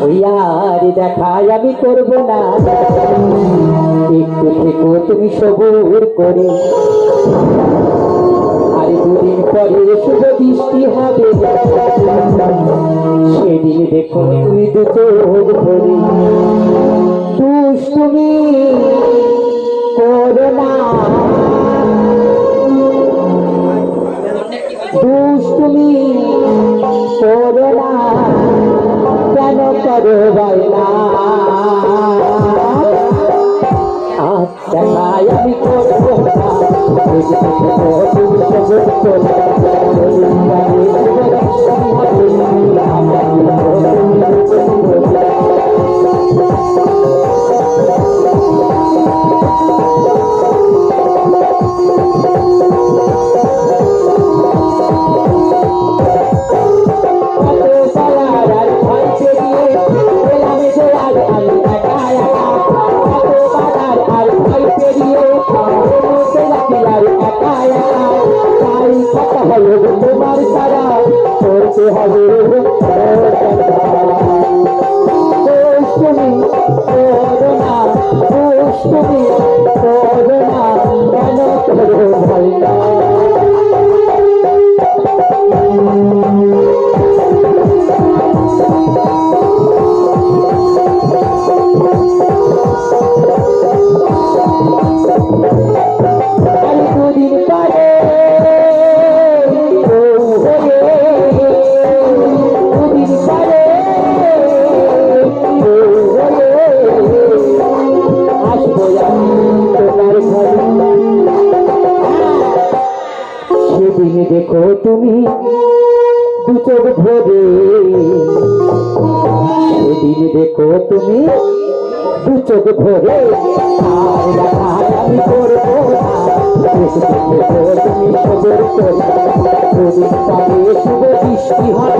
ওই আর দেখায় আমি করব না, একটু থেকো তুমি সবুর করে। আর দুদিন পরে শুভ বৃষ্টি হবে, সেদিন দেখো তুমি দু চোখ ভরে। দুষ্টুমি করো না, দুষ্টুমি করো না, কেন করো বাইনা? দেখায় আমি করবো না, তুমি সবুর করে। তোমার সারা করতে হবে দুষ্টুমি করো না, দুষ্টুমি করো না, কেন করো ভাই না? দুদিন পরে সেদিন দেখো তুমি দু চোখ ভরে, সেদিন দেখো তুমি দু চোখ ভরে। আর দেখায় আমি করবো না, তুমি সবুর করে। দুদিন পরে শুভ বৃষ্টি হয়,